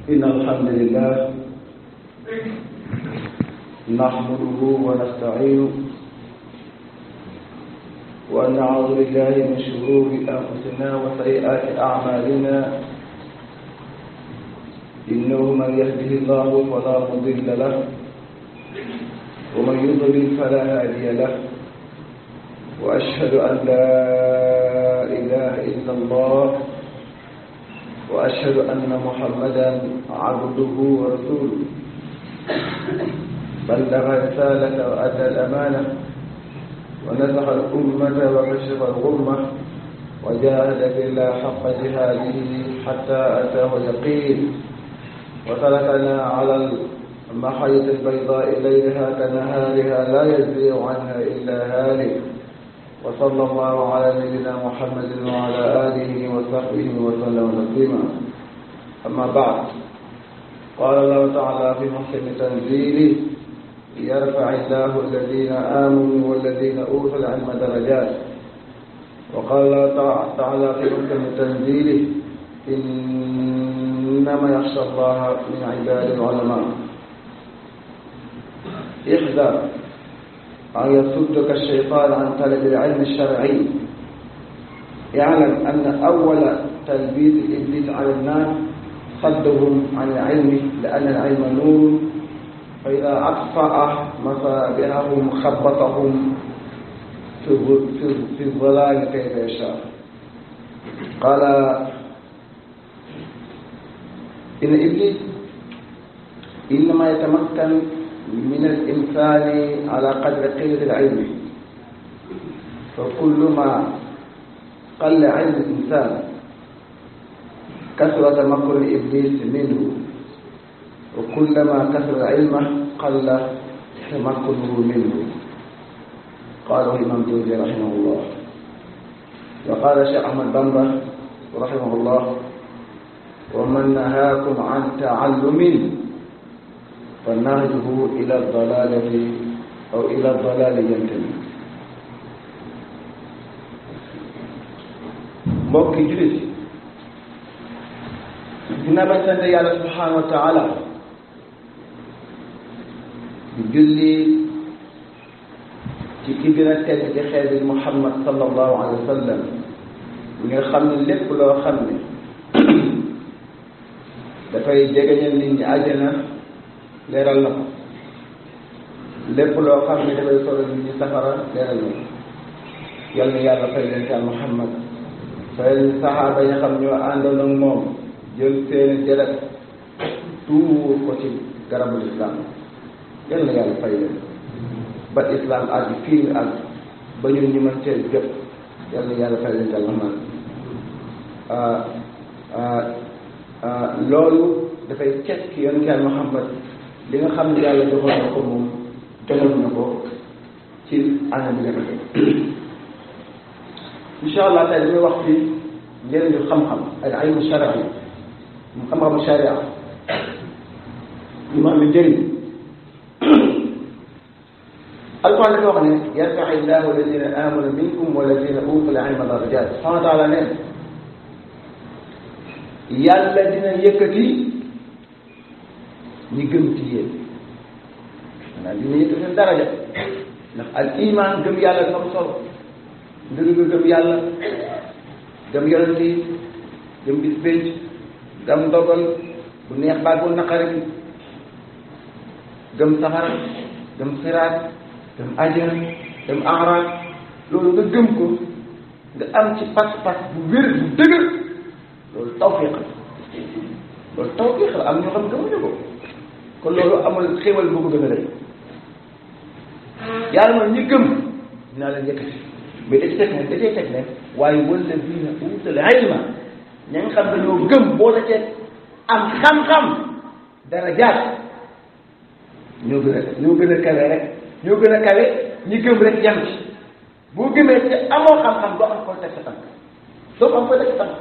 إن الحمد لله نحمده ونستعينه ونعوذ بالله من شرور أنفسنا وسيئات أعمالنا إنه من يهده الله فلا مضل له ومن يضلل فلا هادي له وأشهد أن لا إله إلا الله وأشهد أن محمدا عبده ورسوله بلغ رسالة وأدى الأمانة ونصح الأمة وكشف الغمة وجاهد في الله حق جهاده حتى أتاه اليقين وتركنا على المحجة البيضاء ليلها كنهارها لا يزيغ عنها إلا هالك وصلى الله على نبينا محمد وعلى آله وصحبه وسلم تسليما أما بعد قال الله تعالى في محكم تنزيله يرفع الله الذين آمنوا والذين أوتوا العلم درجات وقال الله تعالى في محكم تنزيله إنما يخشى الله من عباد العلماء احذر أن يصدك الشيطان عن طلب العلم الشرعي اعلم أن أول تلبيس إبليس على الناس صدهم عن العلم لأن العلم نور فإذا أطفأ مصابيحهم خبطهم في الظلال كيف يشاء قال إن إبليس إنما يتمكن من الإنسان على قدر قلة العلم فكل ما قل علم الإنسان كثر تمكن إبليس منه وكلما كثر علمه قل تمكنه منه قاله الإمام الجوزي رحمه الله وقال الشيخ أحمد بامبا رحمه الله ومن نهاكم عن تعلم فنهجه إلى الضلالة أو إلى الضلال ينتمي mbokki jullit dina bañ sant yàlla subhanahu wa taala di julli ci ki gën a tedd ci xeet bi Muhammad sallallahu alayhi wa sallam nga xam ne lépp loo xam ne dafay jegeñal nit ñi àjjana leeral na ko lépp loo xam ne dafay solo nit ñi safara leeral na ko yal na yàlla fay leen ci Muhammad fay saxaaba yi nga xam ñoo àndoon ak moom jël seen deret tuur ko ci garabul islam yal na yàlla fay leen ba islam àgg fii ñu àgg ba ñun ñu mën cee jot yal na yàlla fay leen ci Muhammad loolu dafay cekki yonent Yàlla Muhammad li nga xam ne yàlla joxoon na ko moom joxoon na ko ci anam bi nga defee incha allah tey damay wax ci njëriñu xam-xam ak ilmu shari'i xam-xamu sharia li ma am njëriñ alquran dafa wax ne yarfa'i llahu alladina amanu minkum walladina utul ilma darajat subhanahu wa taala ne yàlla dina yëkkati ñi gëm ci yéen maanaam dina yëkkati seen daraja ndax al iman gëm yàlla dafa am solo nga gëm yàlla gëm yonent yi gëm bis pénc gëm ndogal bu neex baag bu naqari bi gëm safara gëm siraat gëm ajjana gëm axraat loolu nga gëm ko nga am ci pas-pas bu wér bu dëgër loolu tawfiq la loolu tawfiq la am ñoo xam gëmuñu ko kon loolu amul xéewal boo ko gën a rëy yàlla mooy ñi gëm dinaa leen yëkkati mais da ci teg ne da cee teg ne waaye walladina utul ilma ña nga xam dañoo gëm boo da cee am xam-xam darajaat ñoo gën a kawe rek ñoo gën a kawe ñi gëm rek yam ci boo gëmee te amoo xam-xam doo am koy teg sa tànk doo am koy teg sa tànk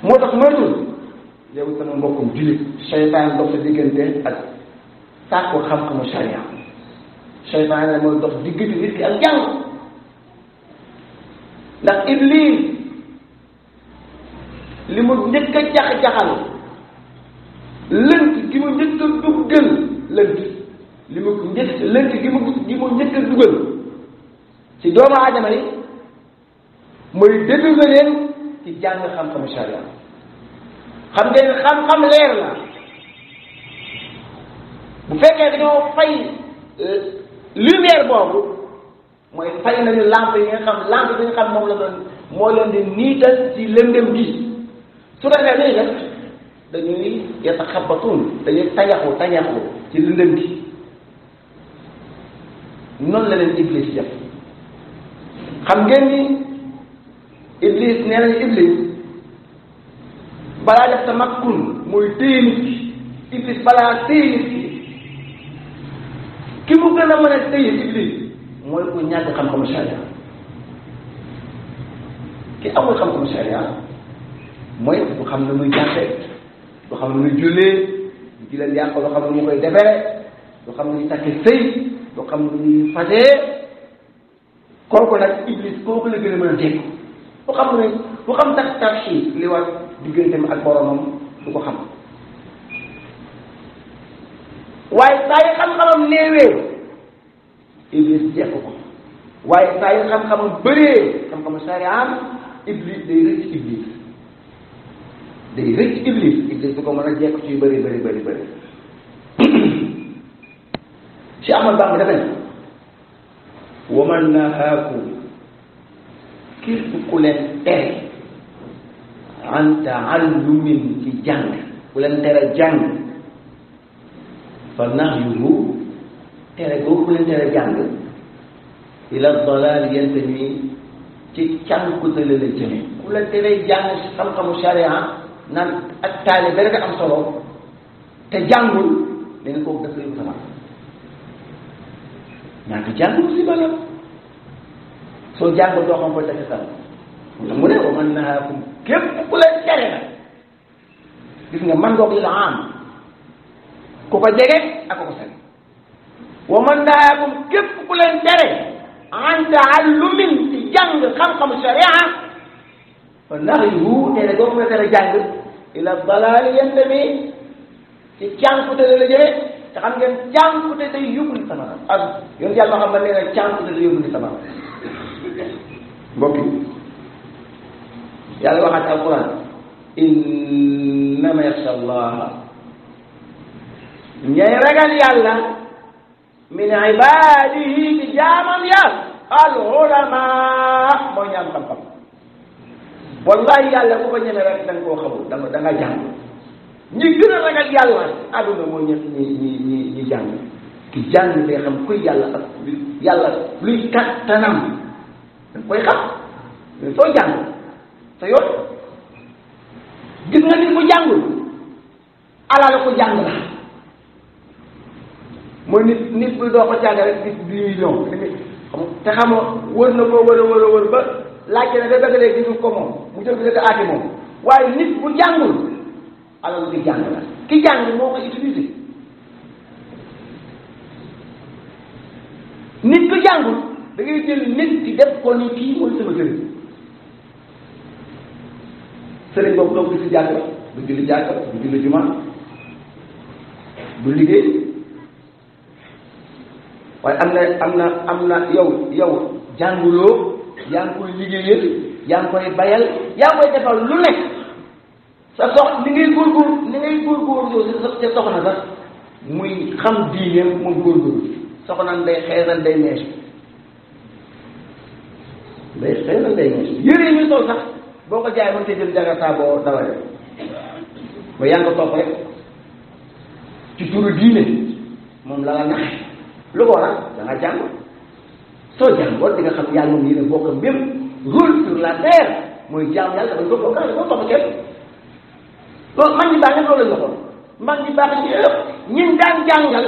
moo tax moytul yow sama mbokkum jullit seytaan dox sa diggante ak sàkku xam-xamu sharia seytaan mooy dox diggante nit ki ak jàng ndax iblis li mu njëkk a jax-jaxal lënt gi mu njëkk a duggal lënt li mu njëkk lënt gi mu njëkk a dugal ci doomu aadama yi mooy détourné leen ci jàng xam-xamu sharia. xam ngeen xam-xam leer la bu fekkee dañoo fay lumière boobu mooy fay nañu lampe yi nga xam moom la doon moo leen di niital ci lëndëm gi su defee nañu def dañuy yataxabatun dañuy tañaxu ci lëndëm gi noonu la leen iblis def. xam ngeen ni iblis nee nañu iblis balaa def tamakkun mooy téye nit ki iblis balaa téye nit ki mu gën a mën a téye iblis mooy ku ñàkk xam-xamu sharia. ki amul xam-xamu sharia mooy du xam ne muy jàppee du xam ne muy jullee du ci leen yàq du xam ne mu koy defere du xam ne muy takki sëy du xam ne muy fajee kooku nag iblis kooku la gën a mën a dégg du xam ne du xam tax li war digganteem ak boromam du ko xam waaye saa yi xam-xamam néewee iblis jekk ko waaye saa yi xam-xamam bëree xam-xamu sariyaam iblis day rëcc iblis du ko mën a jekk ci yu bëri ci Ahmad Bamba dafa ne wa man nahaakum képp ku leen tere an taallumin ci jàng ku leen tere jàng fa nahyuhu tere boobu ku leen tere jàng ila dalaal yantami ci cànkutale la jëme ku leen tere jàng xam-xamu sharia naan ak taale ba rek am solo te jàngul leen kooku daf lay sama ñaata jàng musiba la soo jàngul doo xam koy teg sa mu ne wa man nahaakum képp ku leen tere nag gis nga man ngoog li la am ku ko jege ak ko sori wa man nahaakum képp ku leen tere an taallumin ci jàng xam-xamu sharia fa nahyuhu tere boo ko tere jàng ila dalaali yantami ci cànkute la jëme te xam ngeen cànkute day yóbbu ni sama ak yoon yàlla xam nga nee na cànkute day yóbbu ni sama mbokk yi yàlla waxaat alquran innama yaxsha allaha ñay ragal yàlla min ibadihi ci jaamam yàlla al ulama mooy ñaam xam-xam wallahi yàlla ku ko ñeme rek da nga koo xamul da nga jàng ñi gën a ragal yàlla àdduna mooy ñi jàng ki jàng day xam kuy yàlla ak yàlla luy kattanam da koy xam mais soo jàng sa yoon gis nga nit ku jàngul alal ko jàng la mooy nit bu doo ko jàng rek gis 10 millions te xamoo wër na ko wër ba laajte ne da dëgg léegi gisul ko moom mu jël bi dëgg aati moom waaye nit bu jàngul alal ki jàng la ki jàng moo ko utilisé nit ku jàngul da ngay jël nit di def ko ni kii mooy sama sëriñ boobu toog di si jàng du julli jàng du julli juma du liggéey waaye am na yow jànguloo yaa ngi koy liggéeyal yaa ngi koy bayal yaa ngi koy defal lu nekk sa li ngay góorgóorlu sa soxna sax muy xam diineem moom góorgóorlu soxnaan day xeesal day neesu yére yi muy sol sax boo ko jaay mën te jël jagartaa boo dawale ba yaa ngi ko topp rek ci turu diine moom la naxe lu ko waral da nga jàng soo jàngoon di nga xam yàlla moom yéen a bokk même rôle sur la terre mooy jaam yàlla dafa ko bokk doo topp kenn loolu mag ñi baax ñëpp loolu lañ waxoon mag ñi baax ñëpp ñin daan jàngal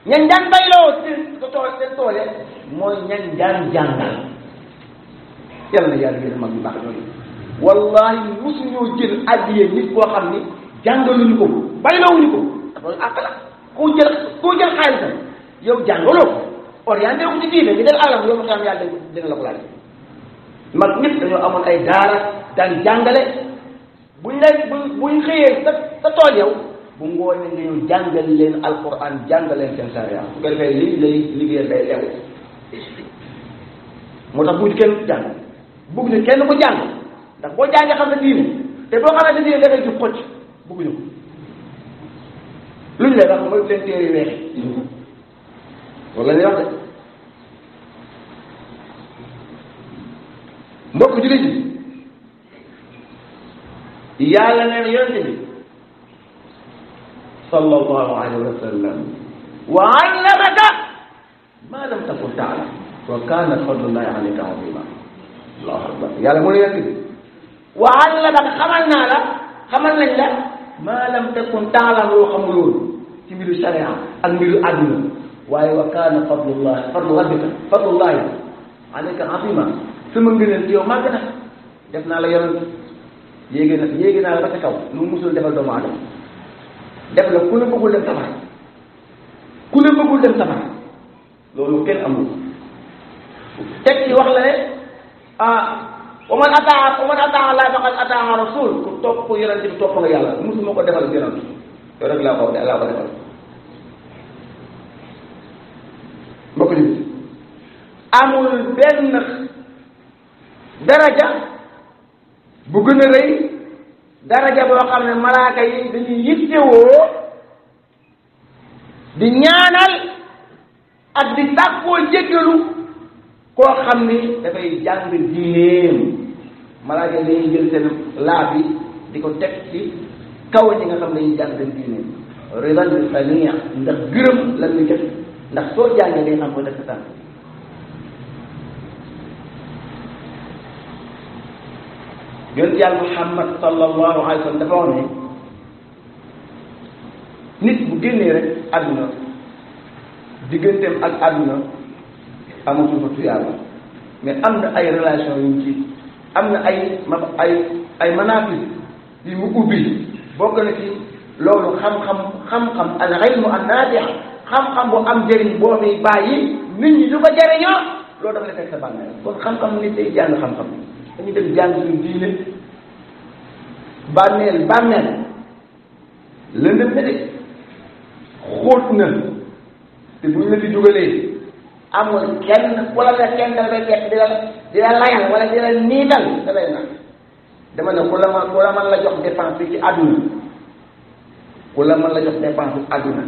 ñan daan bayloo seen toole mooy ñan daan jàngal yàlla na yàlla yéen mag ñi baax ñooñu wallahi mosuñoo jël addiyee nit boo xam ni jàngaluñu ko bayloowuñu ko dafa àq la koo jël xaalisam yow jàngaloo ko orienté ko ci diine ñu del alam yow ma xam yàlla dina la ko laaj mag ñëpp dañoo amoon ay daara daan jàngale buñ xëyee sa tool yow bu ngoonee nga ñëw jàngal leen alquran jàngal leen seen sariya su ko defee lii lay liggéeyal day lew moo tax bu kenn jàng bëgg ñu kenn ko jàng ndax boo jàngee xam ne diine te boo xamante diine dafay jub xocc bëgguñu ko luñ lay wax mooy leen téere weex wala lay wax de mbokk jullit yi yàlla neen yonente bi sallallahu alayhi wa sallam wa allamaka ma lam takun ta'lam wa kana fadlullahi alayka azima allahu akbar yàlla mu ne yonente bi wa allamaka xamal nañ la ma lam takun ta'lam loo xamul woon ci mbiru sharia ak mbiru àdduna waaye wa kana fadlullahi alayka azima sama ngëneel ci yow màgg na def naa la yonent yéegi naa la ba ca kaw lu mu musul defal doomu aadama def la ku la bëggul dem safara loolu kenn amul teg ci wax la ne wa man ataa Allah faqad ataa rasul ku topp yonent bi topp nga yàlla musuma ko defal yonent yow rek laa ko defal mbokk yi amul benn daraja bu gën a rëy daraja boo xam ne malaaka yi dañuy yittewoo di ñaanal ak di sàkkoo jéggalu koo xam ni dafay jàng diineem malaaka yi dañuy jël seen laaf yi di ko teg ci kaw ñi nga xam ne dañuy jàng seen diineem ridan bi sania ndax gërëm lan ñu def ndax soo jàngee day xam ko def sa tànk yonent yàlla Muhammad sallallahu alayhi wa sallam dafa wax ne nit bu génnee rek àdduna digganteem ak àdduna amatul fa tuyaaba mais am na ay relation yu ci am na ay manafis yu mu ubbi bokk na ci loolu xam-xam al ilmu an nafi' xam-xam bu am njëriñ boo muy bàyyi nit ñi du ko jëriñoo loolu dafa la fekk sa bànneel kon xam-xam nit day jàng xam-xam dañu dem jàng suñu diine bànneel lëndëm na de xóot na te buñ la fi dugalee amul kenn wala la kenn dal bay fekk di la layal wala di la niital da lay nag dama ne ku la man la jox dépense bi ci àdduna ku la man la jox dépense bi àdduna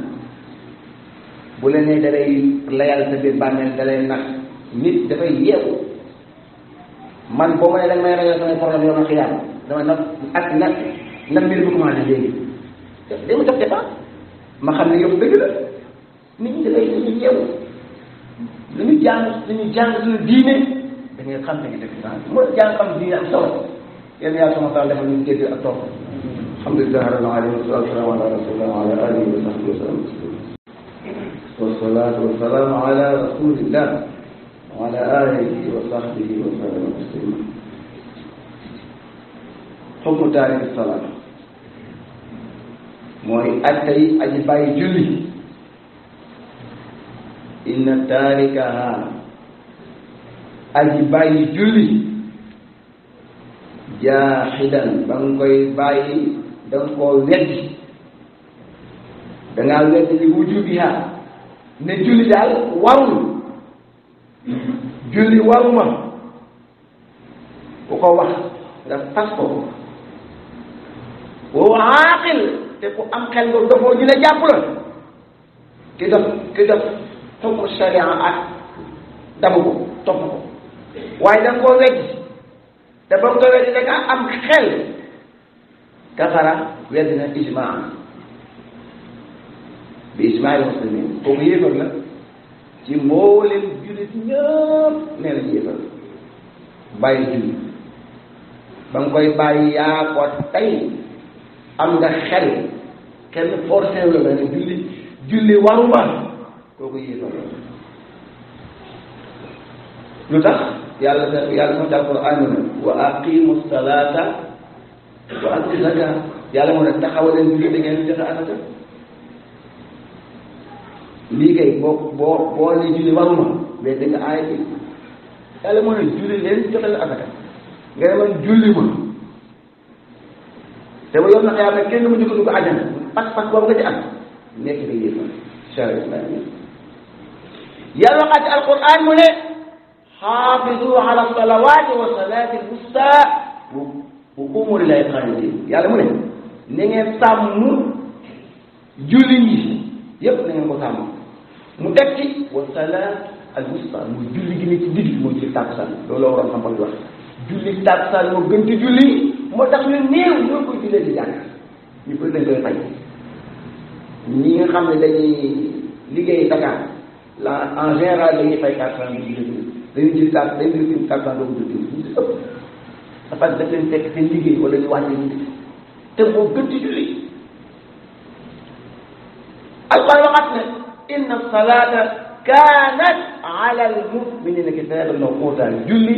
bu la nee da lay layal sa biir bànneel da lay nag nit dafay yeewu man boo ma ne danga may ragal samay problème yow na xiyaam dama nag mbir bi commencé léegi dama jox dépense ma xam ne yow dëgg la nit ñi dafay dañuy yeewu lu ñu jàng suñu diine da ngay xam ne dëgg saa moo jàng xam diine am solo yéen yàlla sama taala defal ñu dégg ak topp alhamdulilah rabbil alamin wa sallallahu ala rasulillah wa ala alihi wa sahbihi wa sallam wassalatu wassalamu ala rasulillah wa ala alihi wa sahbihi wa sallam taslima xukmu taariki salaat mooy attay aji bàyyi julli inna taarikaha aji bàyyi julli jaaxidan ba nga koy bàyyi da nga koo weddi dangaa weddi li wujubiha ne julli daal warul julli waruma ku ko wax nga fas ko wa aaqil te ku am xel nga dofoo ñu la jàpp la ki def xukmu sharia ak damu ko topp ko waaye da nga koo weddi te ba nga ko weddi da nga am xel kafara weddi na ijmaa bi ijmaa muslimin kooku yéefar la ci mboolem jullit ñëpp nee na yéefar la bàyyi julli ba nga koy bàyyi yaa ko tey am nga xel kenn forcé la nga ne julli waruma kooku yéefar la lu tax yàlla moo tax Alquran ne wa aqimu salata wa atu zaka yàlla moo ne taxawaleen julli da ngeen joxe asaka lii kay boo ne julli waruma mais da nga aay bi yàlla moo ne julli leen joxe la asaka nga ne man julli ma te ba yoon na xëy na kenn du ma jóg dugg àjjana pas-pas boobu nga ci am nekk nga yéefar charia islamiyya yàlla waxaat ci alquran mu ne xaafizu ala salawaati wa salaati alwusta wa qumu lillahi qanitin yàlla mu ne na ngeen sàmm julli yi yépp na ngeen ko sàmm mu teg ci wa salaat alwusta mooy julli gi ne ci digg mooy julli tàkkusaan loolu la waroon xam-xam wax julli tàkkusaan moo gën ci julli moo tax ñu néew ñoo koy jullee di jàng ñu bëri dañ koy fay ñi nga xam ne dañuy liggéey Dakar la en général dañuy fay 400 dañuy jël dañuy jël 400 doo ko jël ñu si ëpp dafa def leen fekk seen liggéey wala ñu wàññi ñu te moo gën ci julli alquran waxat ne inna salata kanat ala al muminina kitaban mawquta julli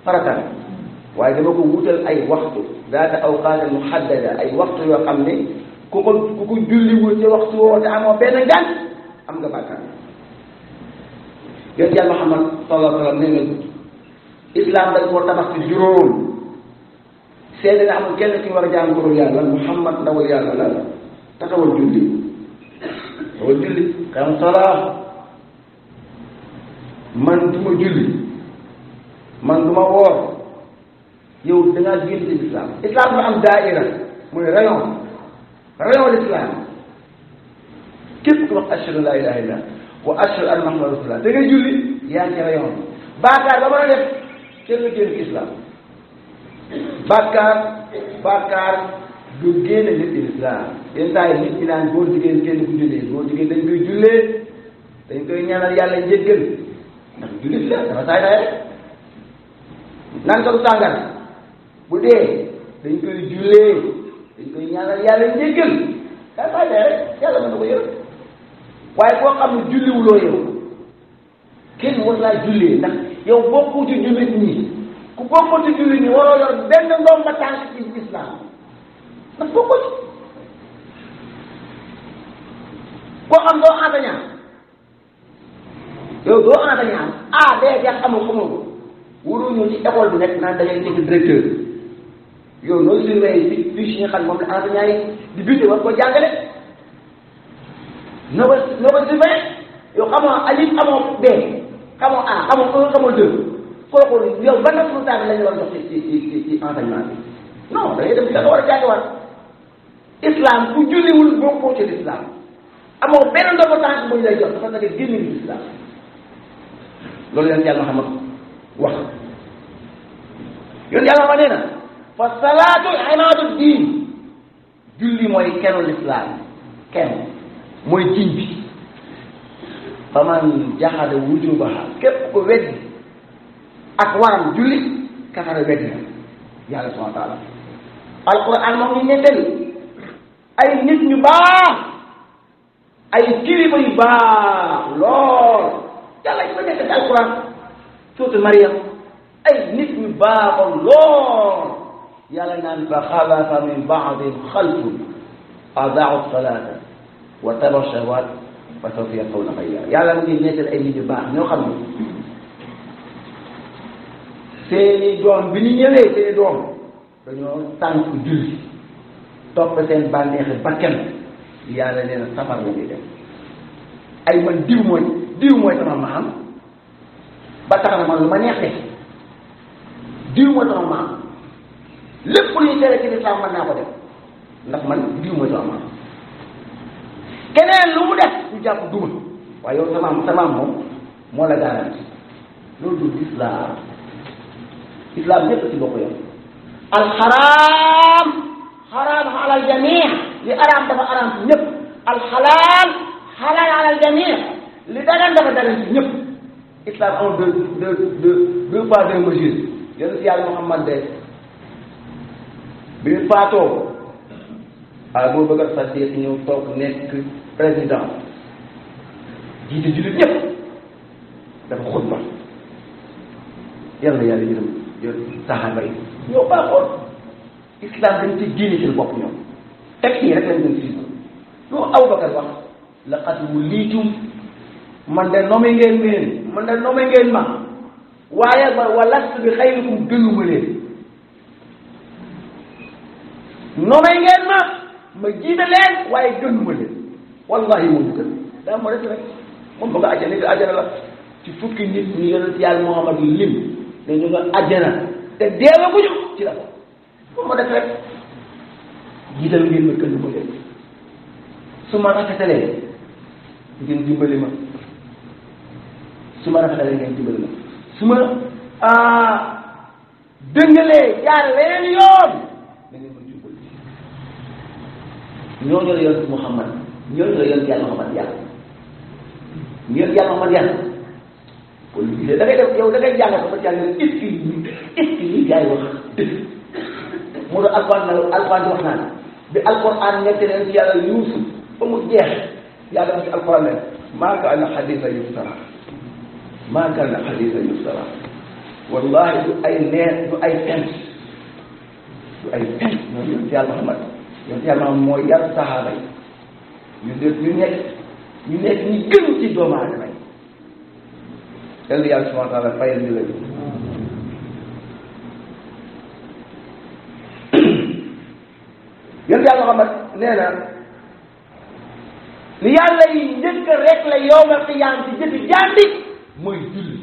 farata waaye dama ko wutal ay waxtu daata awqaat muhaddada ay waxtu yoo xam ne ku ko julliwul ci waxtu woo te amoo benn ngànt am nga bàkkaar yonent Yàlla Muhammad sallallahu alayhi wa sallam nee na islam dañ koo tabax ci juróom seede ne amul kenn ci war a jaam kurul yàlla Muhammad ndawal yàlla la taxawal julli xam salaa man du ma julli man du ma woor yow da ngaa génn ci islam islam dafa am daaira mooy rayon l'islam képp ku wax ashhadu la ilaha illa wa ashhadu anna muhammadan rasulullah da ngay julli yaa ngi rayon baakaar ba mën a def kenn nga génn ci islam baakaar du génne nit ci islam yenn saa yi nit ñi naan góor jigéen kenn ku jullee góor jigéen dañ koy jullee dañ koy ñaanal yàlla njéggal ndax jullit la dafa saay saay naan ko du sàngar bu dee dañ koy jullee dañ koy ñaanal yàlla njéggal daa saay saay rek yàlla mën na ko yërëm waaye koo xam ne julliwuloo yow kenn war laa jullee ndax yow bokku ci jullit ñi ku bokku ci jullit ñi waroo yor benn ndomba tànk ci islam ndax bokku ci koo xam doo enseignant yow doo enseignant day jeex xamoo waroo ñëw ci école bi nekk naan da ngay nekk directeur yow nooy surveiller ci fiche yi nga xam ne moom la enseignant yi di budget war ko jàngale noo ko surveiller yow xamoo alif xamoo b xamoo a xamoo un xamoo deux kooku yow ban responsable lañu war a jox ci enseignement bi non da ngay dem da nga war a jàngiwaat islam ku julliwul boo ko ci l'islam amoo benn ndobo tànk bu ñu lay jox dafa nekk génn ci islam loolu yonent Yàlla Muhammad wax yonent Yàlla Muhammad nee na fa salaatu imaadu diin julli mooy kenu l'islam kenn mooy jiñ bi fa man jaxada wujubaha képp ko weddi ak waram julli kafara weddi na yàlla subhanahu wa taala alquran moom ñu nettali ay nit ñu baax ay kilifa yu baax lool yàlla ñu ko nettali alquran suuratu Maryam ay nit ñu baaxoon lool yàlla naan fa xalafa min ba'dihim xalfun adaa'u salaata wa tabaw shahawaat fa sawfa yalqawna ghayya yàlla mu ngi nettali ay nit yu baax ñoo xam ne seeni doom bi ñu ñëwee seeni doom dañoo tànk julli topp seen bànneexi bakkan yàlla nee na safar la ñuy def ay man diw mooy sama maam ba tax na man lu ma neex def diw mooy sama maam lépp lu ñu tere ci lislaam mën naa ko def ndax man diw mooy sama maam keneen lu mu def ñu jàpp duma waaye yow sa maam moom moo la garanti loolu du islam ñëpp ci bokk yow alxaraam xaraam alal jamii li araam dafa araam ci ñëpp alxalaal xalaal alal jamii li dagan dafa dagan ci ñëpp islam amul deux poids deux mesures yonent Yàlla Muhammad de bi ñu faatoo boo bëgg a Sadiq ñëw toog nekk président jiite jullit ñëpp dafa xutba yàlla yërëm saxaaba yi ñoo baaxoon islam dañ ci génne seen bopp ñoom texte yi rek lañ doon suivre lu Abubakar wax laqad wuliitum man de nommé ngeen ma waaye wa lastu bi xayrikum gënuma leen nommé ngeen ma jiite leen waaye gënuma leen wallahi moo ñu gën daa moo def rek moom ba nga àjjana la ci fukki nit ñu yonent yàlla Muhammad lim ne ñu nga àjjana te deewaguñu ci la moom moo def rek jiital ngeen ma gënuma leen su ma rafetalee ngeen dimbali ma su ma rafetalee ngeen dimbali ma su ma dëngalee jaar leneen yoon da ngeen ma jubal ñooñu la yonent Muhammad ñooñu la yonent yàlla Muhammad yàlla yonent yàlla Muhammad yàlla kon lu gisee da ngay def yow da ngay jàngal ko ba jàng est-ce que li gars yi wax dëgg mu doon alquran di wax naan bi alquran nekk leen ci yàlla Yuusuf ba mu jeex yàlla wax ci alquran ne maa kaana hadiisa yuftara maa kaana hadiisa yuftara wallahi du ay neer du ay fent du ay fent ñoom yonent yàlla Muhammad yonent yàlla Muhammad mooy yar sahaaba yi ñu nekk ñi gën ci doomu aadama yi yàlla yàlla subhanahu wa taala fayal ñu la yonent yàlla Muhammad nee na li yàlla yi njëkk rek la yawmal qiyaam ci jëfi jàmbi mooy julli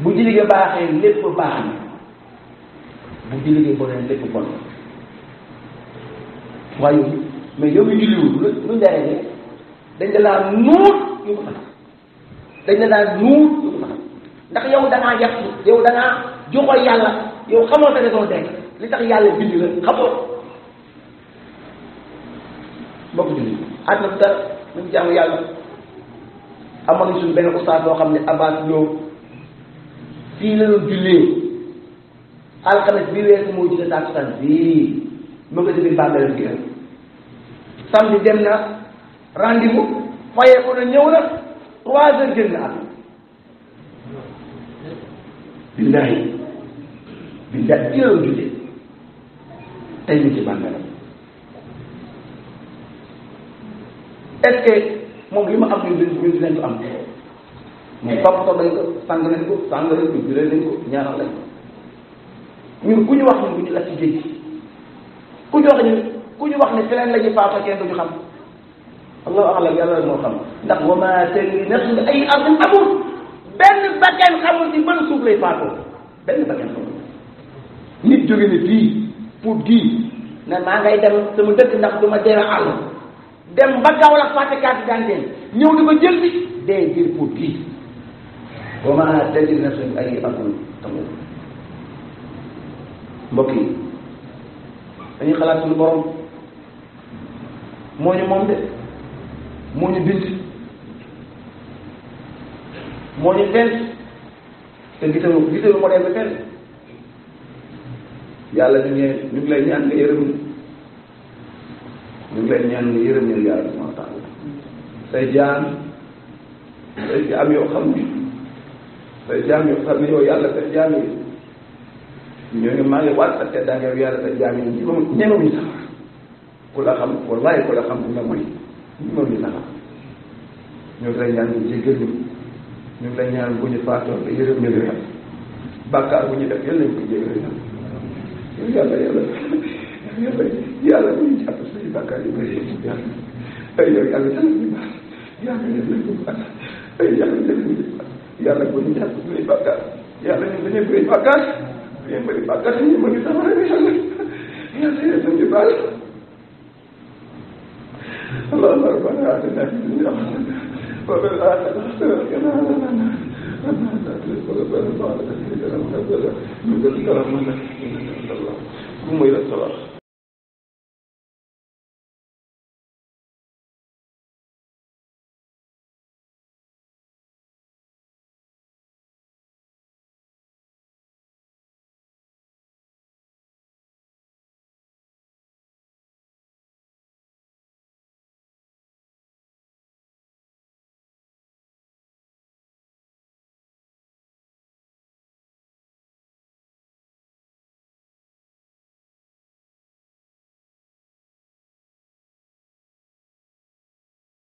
bu julli ga baaxee lépp baax na bu julli ga bonee lépp bon waaye mais yow mi julliwul lu njëriñ dañ la laa nuut yu ko sax dañ la laa nuut yu ko sax ndax yow da ngaa yàq yow da ngaa joxo yàlla yow xamoo sa raison d'être li tax yàlla bind la xamoo mbokk julli àdduna bi dara nañ jaamu yàlla amoon nañ suñu benn ustaas boo xam ne Abbas Lo fii la doon jullee alxames bi weesu moo jullee tàkkusaan bii ma nga jëlee bàmmeelam gi samedi dem na rendez-vous fayee ko na ñëw na 3 heures génn na billahi fii la doon jullee tey ñu ci bàmmeelam est-ce que moom li ma am ñun dinañ ko am moom toppatoo nañ ko sang nañ ko julee nañ ko ñaanal nañ ko ñun ku ñu wax ñun bu ñu la ci géej ku ñu wax ne feneen la ñuy faatoo kenn du ñu xam allahu alam yàlla moo xam ndax wa ma tadri nafsun ay ardin amul benn bakkan xamul ci ban suuf lay faatoo benn bakkan xamul nit jóge ne fii pour gii ne maa ngay dem sama dëkk ndax du ma dee àll dem ba gaaw la fàtte carte d'identité ñëw di ko jël bi dee ngir pour gii wa ma tadri nafsun ay ardin amul mbokk yi dañuy xalaat suñu borom moo ñu moom de moo ñu bind moo ñu fenn te gisalu modèle bi fenn yàlla ñu ngi lay ñaan nga yërëm ñu ngi lay ñaan nga yërëm ñu yàlla subhanahu wa taala say jaam yoo xam ne yow yàlla say jaam yi ñoo ngi maa ngi waat ak te daa ngi yàlla say jaam yi ñemewuñu sax ku la xam wallahi ku la xam bu nga mooy ñemewuñu sax ñu ngi lay ñaan nga jéggal ñu ngi lay ñaan bu ñu faatoo nga yërëm ñu leen bàkkaar bu ñu def yàlla nañ ko jéggal yàlla bu ñu jàpp suñu bàkkaar yi bëri yàlla ay yow yàlla def ñu baax yàlla def ñu baax ay yàlla def ñu baax yàlla bu ñu jàpp suñu bàkkaar yàlla ñu dañuy bëri bàkkaar ñu bëri bàkkaar ñu bëri safara bi yàlla def ñu baax اللهم ربنا آتنا في الدنيا حسنة وفي الآخرة حسنة وقنا عذاب النار ربنا لا تزغ قلوبنا بعد إذ هديتنا وهب لنا من لدنك رحمة إنك أنت الوهاب قوموا إلى الصلاة